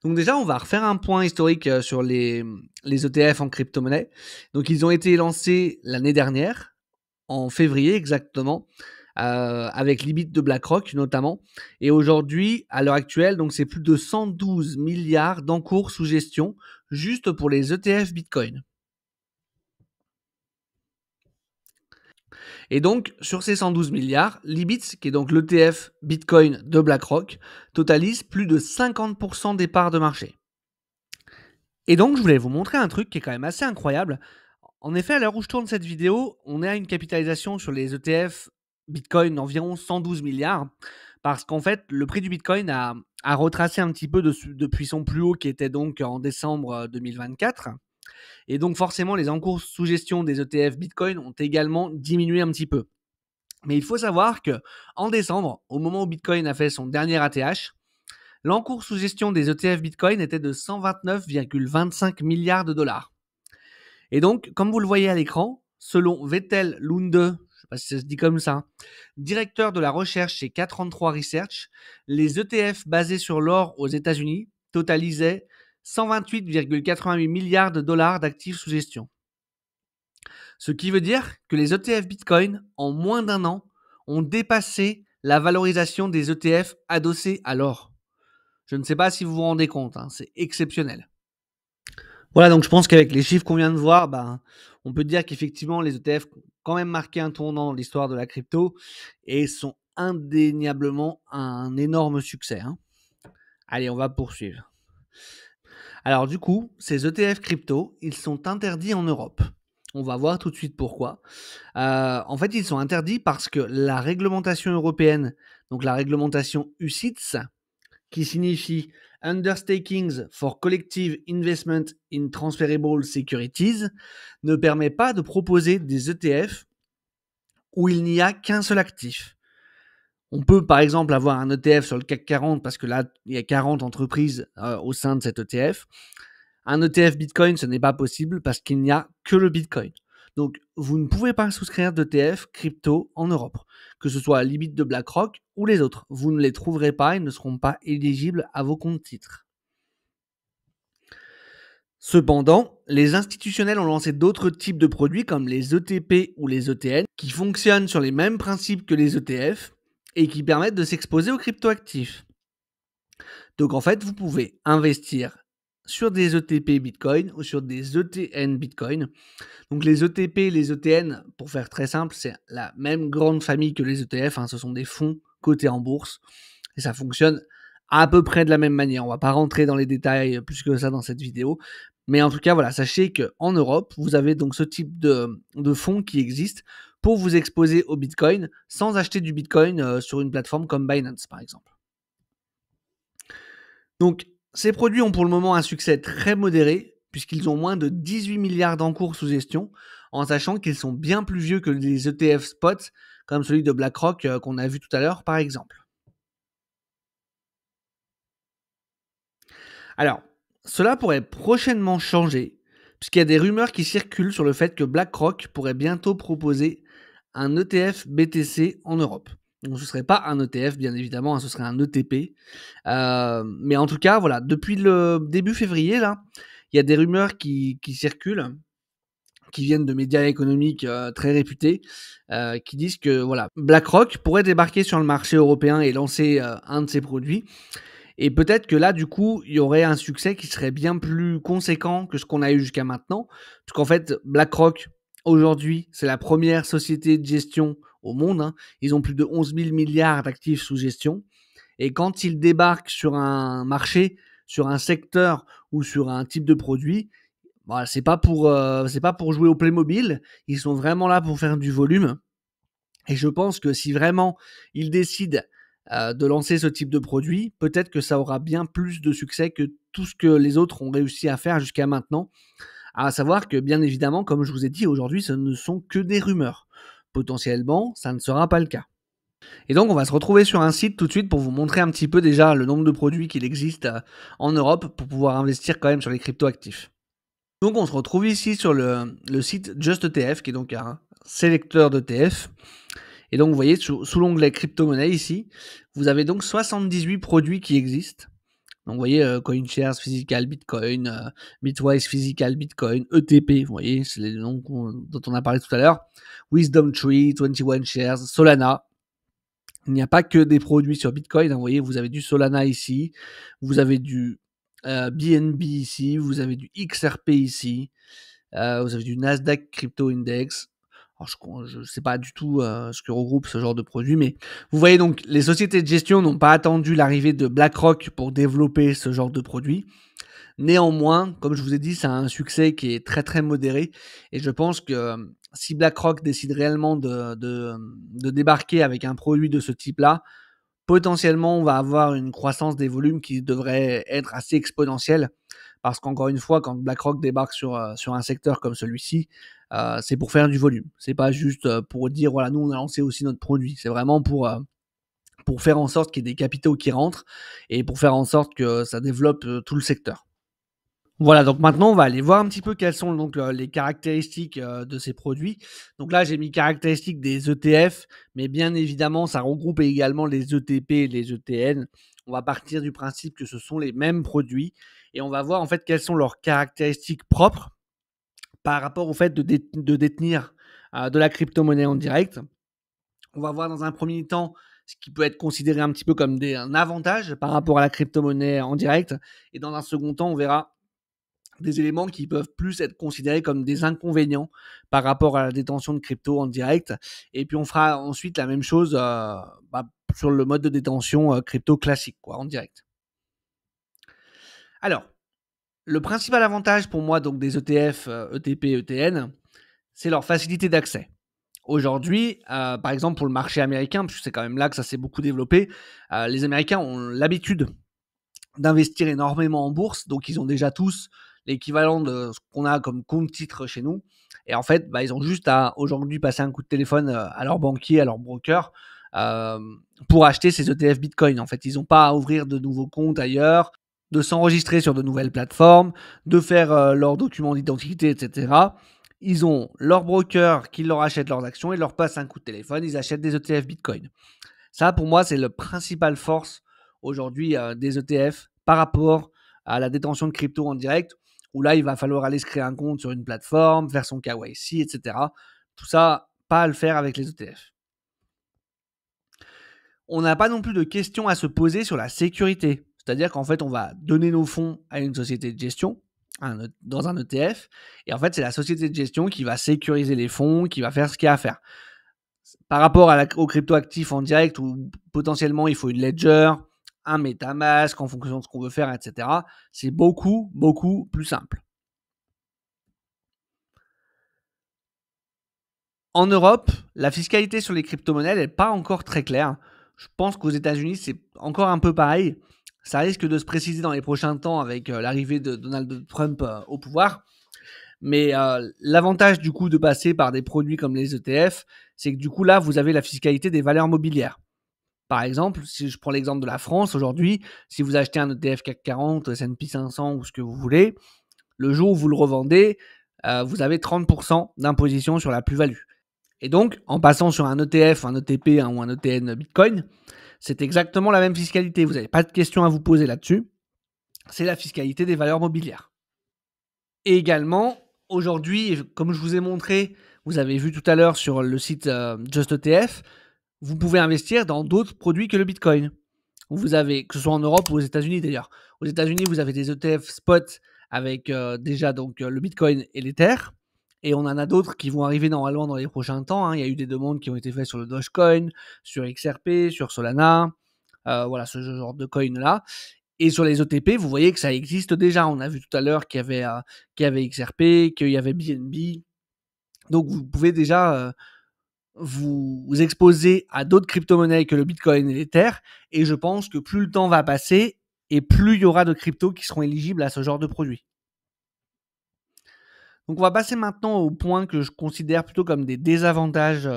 Donc déjà, on va refaire un point historique sur les ETF en crypto-monnaie. Donc ils ont été lancés l'année dernière, en février exactement, avec l'IBIT de BlackRock notamment. Et aujourd'hui, à l'heure actuelle, donc c'est plus de 112 milliards d'encours sous gestion juste pour les ETF Bitcoin. Et donc, sur ces 112 milliards, l'IBIT, qui est donc l'ETF Bitcoin de BlackRock, totalise plus de 50% des parts de marché. Et donc, je voulais vous montrer un truc qui est quand même assez incroyable. En effet, à l'heure où je tourne cette vidéo, on est à une capitalisation sur les ETF Bitcoin d'environ 112 milliards, parce qu'en fait, le prix du Bitcoin a retracé un petit peu depuis son plus haut qui était donc en décembre 2024. Et donc forcément, les encours sous gestion des ETF Bitcoin ont également diminué un petit peu. Mais il faut savoir que en décembre, au moment où Bitcoin a fait son dernier ATH, l'encours sous gestion des ETF Bitcoin était de 129,25 milliards de dollars. Et donc, comme vous le voyez à l'écran, selon Vettel Lunde, je ne sais pas si ça se dit comme ça, directeur de la recherche chez K33 Research, les ETF basés sur l'or aux États-Unis totalisaient 128,88 milliards de dollars d'actifs sous gestion. Ce qui veut dire que les ETF Bitcoin, en moins d'un an, ont dépassé la valorisation des ETF adossés à l'or. Je ne sais pas si vous vous rendez compte, c'est exceptionnel. Voilà, donc je pense qu'avec les chiffres qu'on vient de voir, on peut dire qu'effectivement, les ETF ont quand même marqué un tournant dans l'histoire de la crypto et sont indéniablement un énorme succès. Allez, on va poursuivre. Alors du coup, ces ETF crypto, ils sont interdits en Europe. On va voir tout de suite pourquoi. En fait, ils sont interdits parce que la réglementation européenne, donc la réglementation UCITS, qui signifie Undertakings for Collective Investment in Transferable Securities, ne permet pas de proposer des ETF où il n'y a qu'un seul actif. On peut par exemple avoir un ETF sur le CAC 40 parce que là, il y a 40 entreprises au sein de cet ETF. Un ETF Bitcoin, ce n'est pas possible parce qu'il n'y a que le Bitcoin. Donc, vous ne pouvez pas souscrire d'ETF crypto en Europe, que ce soit l'IBIT de BlackRock ou les autres. Vous ne les trouverez pas, ils ne seront pas éligibles à vos comptes titres. Cependant, les institutionnels ont lancé d'autres types de produits comme les ETP ou les ETN qui fonctionnent sur les mêmes principes que les ETF et qui permettent de s'exposer aux cryptoactifs. Donc en fait, vous pouvez investir sur des ETP Bitcoin ou sur des ETN Bitcoin. Donc les ETP et les ETN, pour faire très simple, c'est la même grande famille que les ETF. Ce sont des fonds cotés en bourse et ça fonctionne à peu près de la même manière. On ne va pas rentrer dans les détails plus que ça dans cette vidéo. Mais en tout cas, voilà, sachez qu'en Europe, vous avez donc ce type de fonds qui existe pour vous exposer au Bitcoin sans acheter du Bitcoin sur une plateforme comme Binance, par exemple. Donc, ces produits ont pour le moment un succès très modéré, puisqu'ils ont moins de 18 milliards d'encours sous gestion, en sachant qu'ils sont bien plus vieux que les ETF spot, comme celui de BlackRock qu'on a vu tout à l'heure, par exemple. Alors, cela pourrait prochainement changer, puisqu'il y a des rumeurs qui circulent sur le fait que BlackRock pourrait bientôt proposer un ETF BTC en Europe. Donc ce ne serait pas un ETF, bien évidemment, ce serait un ETP. Mais en tout cas, voilà, depuis le début février, là, il y a des rumeurs qui circulent, qui viennent de médias économiques très réputés, qui disent que voilà, BlackRock pourrait débarquer sur le marché européen et lancer un de ses produits. Et peut-être que là, du coup, il y aurait un succès qui serait bien plus conséquent que ce qu'on a eu jusqu'à maintenant. Parce qu'en fait, BlackRock, aujourd'hui, c'est la première société de gestion au monde. Ils ont plus de 11 000 milliards d'actifs sous gestion. Et quand ils débarquent sur un marché, sur un secteur ou sur un type de produit, c'est pas pour jouer au Playmobil. Ils sont vraiment là pour faire du volume. Et je pense que si vraiment ils décident de lancer ce type de produit, peut-être que ça aura bien plus de succès que tout ce que les autres ont réussi à faire jusqu'à maintenant. À savoir que, bien évidemment, comme je vous ai dit, aujourd'hui, ce ne sont que des rumeurs. Potentiellement, ça ne sera pas le cas. Et donc, on va se retrouver sur un site tout de suite pour vous montrer un petit peu déjà le nombre de produits qu'il existe en Europe pour pouvoir investir quand même sur les cryptoactifs. Donc, on se retrouve ici sur le site JustETF, qui est donc un sélecteur d'ETF. Et donc, vous voyez, sous l'onglet crypto-monnaie ici, vous avez donc 78 produits qui existent. Donc vous voyez, CoinShares Physical Bitcoin, Bitwise Physical Bitcoin, ETP, vous voyez, c'est les noms dont on a parlé tout à l'heure. Wisdom Tree, 21 Shares, Solana. Il n'y a pas que des produits sur Bitcoin, hein, vous voyez, vous avez du Solana ici, vous avez du BNB ici, vous avez du XRP ici, vous avez du Nasdaq Crypto Index. Alors je ne sais pas du tout ce que regroupe ce genre de produit, mais vous voyez donc, les sociétés de gestion n'ont pas attendu l'arrivée de BlackRock pour développer ce genre de produit. Néanmoins, comme je vous ai dit, ça a un succès qui est très très modéré, et je pense que si BlackRock décide réellement de débarquer avec un produit de ce type-là, potentiellement on va avoir une croissance des volumes qui devrait être assez exponentielle, parce qu'encore une fois, quand BlackRock débarque sur un secteur comme celui-ci, c'est pour faire du volume. C'est pas juste pour dire, voilà, nous on a lancé aussi notre produit. C'est vraiment pour faire en sorte qu'il y ait des capitaux qui rentrent et pour faire en sorte que ça développe tout le secteur. Voilà, donc maintenant on va aller voir un petit peu quelles sont donc les caractéristiques de ces produits. Donc là, j'ai mis caractéristiques des ETF, mais bien évidemment, ça regroupe également les ETP et les ETN. On va partir du principe que ce sont les mêmes produits et on va voir en fait quelles sont leurs caractéristiques propres par rapport au fait de détenir de la crypto-monnaie en direct. On va voir dans un premier temps ce qui peut être considéré un petit peu comme un avantage par rapport à la crypto-monnaie en direct, et dans un second temps, on verra des éléments qui peuvent plus être considérés comme des inconvénients par rapport à la détention de crypto en direct. Et puis on fera ensuite la même chose sur le mode de détention crypto classique, en direct. Alors, le principal avantage pour moi donc des ETF, ETP, ETN, c'est leur facilité d'accès. Aujourd'hui, par exemple pour le marché américain, parce que c'est quand même là que ça s'est beaucoup développé, les Américains ont l'habitude d'investir énormément en bourse, donc ils ont déjà tous l'équivalent de ce qu'on a comme compte titre chez nous. Et en fait, ils ont juste à aujourd'hui passer un coup de téléphone à leur banquier, à leur broker, pour acheter ces ETF Bitcoin. En fait, ils n'ont pas à ouvrir de nouveaux comptes ailleurs, de s'enregistrer sur de nouvelles plateformes, de faire leurs documents d'identité, etc. Ils ont leur broker qui leur achète leurs actions et leur passe un coup de téléphone, ils achètent des ETF Bitcoin. Ça, pour moi, c'est la principale force aujourd'hui des ETF par rapport à la détention de crypto en direct, où là, il va falloir aller se créer un compte sur une plateforme, faire son KYC, etc. Tout ça, pas à le faire avec les ETF. On n'a pas non plus de questions à se poser sur la sécurité. C'est-à-dire qu'en fait, on va donner nos fonds à une société de gestion dans un ETF. Et en fait, c'est la société de gestion qui va sécuriser les fonds, qui va faire ce qu'il y a à faire. Par rapport aux crypto-actifs en direct, où potentiellement il faut une ledger, un MetaMask en fonction de ce qu'on veut faire, etc., c'est beaucoup, beaucoup plus simple. En Europe, la fiscalité sur les crypto-monnaies n'est pas encore très claire. Je pense qu'aux États-Unis, c'est encore un peu pareil. Ça risque de se préciser dans les prochains temps avec l'arrivée de Donald Trump au pouvoir. Mais l'avantage du coup de passer par des produits comme les ETF, c'est que du coup là, vous avez la fiscalité des valeurs mobilières. Par exemple, si je prends l'exemple de la France aujourd'hui, si vous achetez un ETF CAC 40, S&P 500 ou ce que vous voulez, le jour où vous le revendez, vous avez 30% d'imposition sur la plus-value. Et donc, en passant sur un ETF, un ETP ou un ETN Bitcoin, c'est exactement la même fiscalité. Vous n'avez pas de questions à vous poser là-dessus. C'est la fiscalité des valeurs mobilières. Et également, aujourd'hui, comme je vous ai montré, vous avez vu tout à l'heure sur le site JustETF, vous pouvez investir dans d'autres produits que le Bitcoin. Vous avez, que ce soit en Europe ou aux États-Unis d'ailleurs. Aux États-Unis, vous avez des ETF spot avec déjà donc le Bitcoin et l'Ether. Et on en a d'autres qui vont arriver normalement dans les prochains temps. Il y a eu des demandes qui ont été faites sur le Dogecoin, sur XRP, sur Solana. Voilà, ce genre de coin-là. Et sur les ETP, vous voyez que ça existe déjà. On a vu tout à l'heure qu'il y avait XRP, qu'il y avait BNB. Donc vous pouvez déjà vous exposer à d'autres crypto-monnaies que le Bitcoin et l'Ether. Et je pense que plus le temps va passer et plus il y aura de cryptos qui seront éligibles à ce genre de produits. Donc on va passer maintenant au point que je considère plutôt comme des désavantages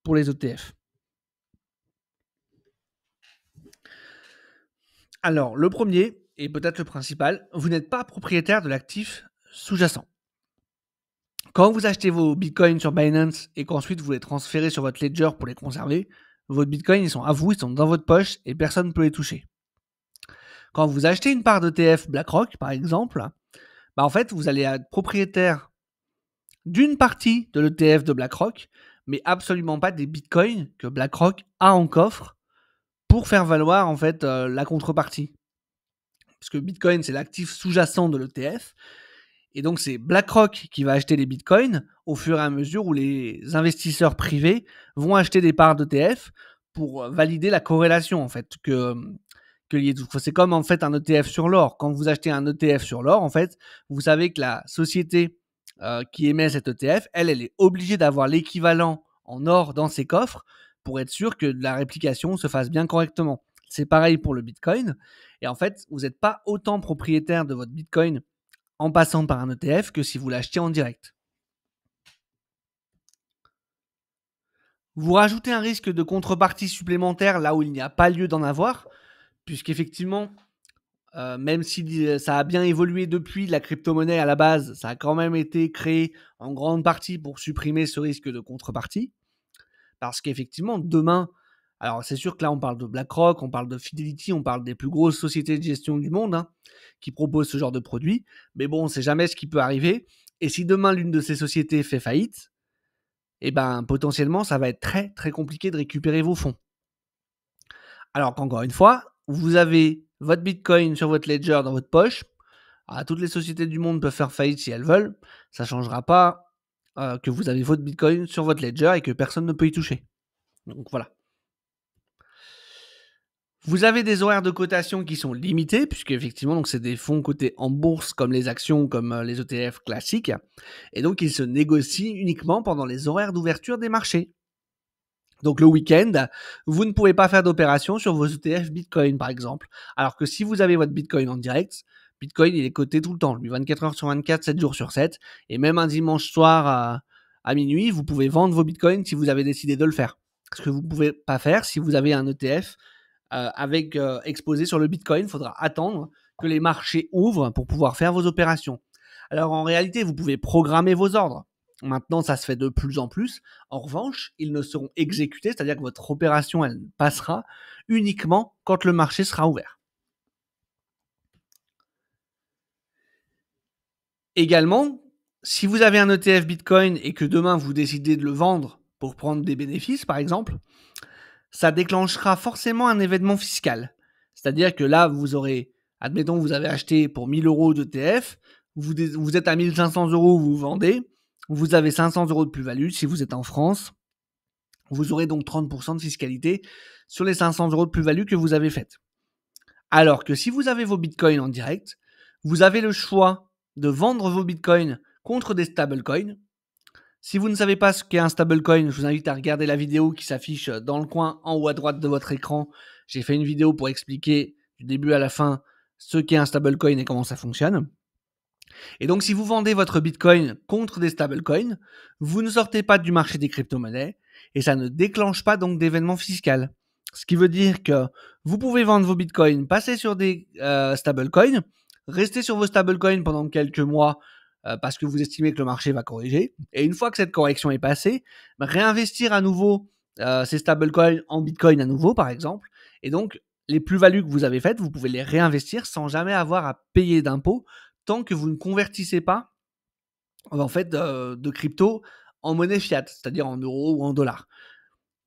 pour les ETF. Alors le premier, et peut-être le principal, vous n'êtes pas propriétaire de l'actif sous-jacent. Quand vous achetez vos bitcoins sur Binance et qu'ensuite vous les transférez sur votre ledger pour les conserver, vos bitcoins ils sont à vous, ils sont dans votre poche et personne ne peut les toucher. Quand vous achetez une part d'ETF BlackRock, par exemple, bah en fait, vous allez être propriétaire d'une partie de l'ETF de BlackRock, mais absolument pas des bitcoins que BlackRock a en coffre pour faire valoir en fait la contrepartie. Parce que Bitcoin, c'est l'actif sous-jacent de l'ETF. Et donc, c'est BlackRock qui va acheter les bitcoins au fur et à mesure où les investisseurs privés vont acheter des parts d'ETF pour valider la corrélation en fait c'est comme en fait un ETF sur l'or. Quand vous achetez un ETF sur l'or, en fait, vous savez que la société qui émet cet ETF, elle est obligée d'avoir l'équivalent en or dans ses coffres pour être sûr que la réplication se fasse bien correctement. C'est pareil pour le Bitcoin. Et en fait, vous n'êtes pas autant propriétaire de votre Bitcoin en passant par un ETF que si vous l'achetez en direct. Vous rajoutez un risque de contrepartie supplémentaire là où il n'y a pas lieu d'en avoir, puisqu'effectivement, même si ça a bien évolué depuis, la crypto-monnaie à la base, ça a quand même été créé en grande partie pour supprimer ce risque de contrepartie. Parce qu'effectivement, demain, alors c'est sûr que là on parle de BlackRock, on parle de Fidelity, on parle des plus grosses sociétés de gestion du monde qui proposent ce genre de produits, mais bon, on ne sait jamais ce qui peut arriver. Et si demain l'une de ces sociétés fait faillite, eh ben potentiellement ça va être très très compliqué de récupérer vos fonds. Alors qu'encore une fois, vous avez votre Bitcoin sur votre ledger dans votre poche. Alors, toutes les sociétés du monde peuvent faire faillite si elles veulent. Ça ne changera pas que vous avez votre Bitcoin sur votre ledger et que personne ne peut y toucher. Donc voilà. Vous avez des horaires de cotation qui sont limités, puisque effectivement, donc c'est des fonds cotés en bourse comme les actions, comme les ETF classiques. Et donc, ils se négocient uniquement pendant les horaires d'ouverture des marchés. Donc le week-end, vous ne pouvez pas faire d'opération sur vos ETF Bitcoin, par exemple. Alors que si vous avez votre Bitcoin en direct, Bitcoin, il est coté tout le temps, lui 24 heures sur 24, 7 jours sur 7. Et même un dimanche soir à minuit, vous pouvez vendre vos Bitcoins si vous avez décidé de le faire. Ce que vous ne pouvez pas faire si vous avez un ETF exposé sur le Bitcoin. Il faudra attendre que les marchés ouvrent pour pouvoir faire vos opérations. Alors en réalité, vous pouvez programmer vos ordres. Maintenant, ça se fait de plus en plus. En revanche, ils ne seront exécutés, c'est-à-dire que votre opération, elle passera uniquement quand le marché sera ouvert. Également, si vous avez un ETF Bitcoin et que demain vous décidez de le vendre pour prendre des bénéfices, par exemple, ça déclenchera forcément un événement fiscal. C'est-à-dire que là, vous aurez, admettons, vous avez acheté pour 1000 euros d'ETF, vous êtes à 1500 euros, vous vendez, vous avez 500 euros de plus-value. Si vous êtes en France, vous aurez donc 30% de fiscalité sur les 500 euros de plus-value que vous avez faites. Alors que si vous avez vos bitcoins en direct, vous avez le choix de vendre vos bitcoins contre des stablecoins. Si vous ne savez pas ce qu'est un stablecoin, je vous invite à regarder la vidéo qui s'affiche dans le coin en haut à droite de votre écran. J'ai fait une vidéo pour expliquer du début à la fin ce qu'est un stablecoin et comment ça fonctionne. Et donc, si vous vendez votre Bitcoin contre des stablecoins, vous ne sortez pas du marché des crypto-monnaies et ça ne déclenche pas donc d'événement fiscal. Ce qui veut dire que vous pouvez vendre vos Bitcoins, passer sur des stablecoins, rester sur vos stablecoins pendant quelques mois parce que vous estimez que le marché va corriger. Et une fois que cette correction est passée, réinvestir à nouveau ces stablecoins en Bitcoin à nouveau, par exemple. Et donc, les plus-values que vous avez faites, vous pouvez les réinvestir sans jamais avoir à payer d'impôts tant que vous ne convertissez pas en fait de crypto en monnaie fiat, c'est-à-dire en euros ou en dollars.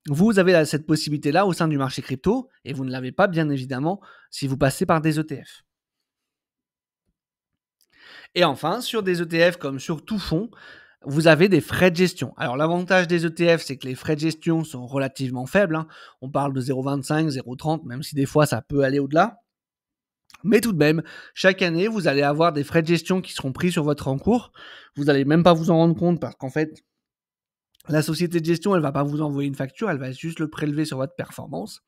Vous avez cette possibilité-là au sein du marché crypto et vous ne l'avez pas, bien évidemment, si vous passez par des ETF. Et enfin, sur des ETF comme sur tout fonds, vous avez des frais de gestion. Alors l'avantage des ETF, c'est que les frais de gestion sont relativement faibles. On parle de 0,25, 0,30, même si des fois ça peut aller au-delà. Mais tout de même, chaque année, vous allez avoir des frais de gestion qui seront pris sur votre encours. Vous n'allez même pas vous en rendre compte parce qu'en fait, la société de gestion, elle ne va pas vous envoyer une facture, elle va juste le prélever sur votre performance.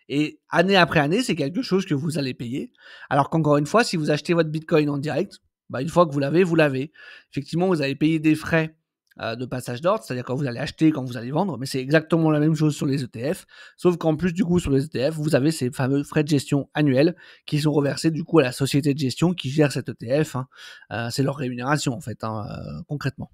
Et année après année, c'est quelque chose que vous allez payer. Alors qu'encore une fois, si vous achetez votre Bitcoin en direct, une fois que vous l'avez, vous l'avez. Effectivement, vous allez payer des frais de passage d'ordre, c'est-à-dire quand vous allez acheter, quand vous allez vendre, mais c'est exactement la même chose sur les ETF, sauf qu'en plus, du coup, sur les ETF, vous avez ces fameux frais de gestion annuels qui sont reversés, du coup, à la société de gestion qui gère cet ETF. C'est leur rémunération, en fait, concrètement.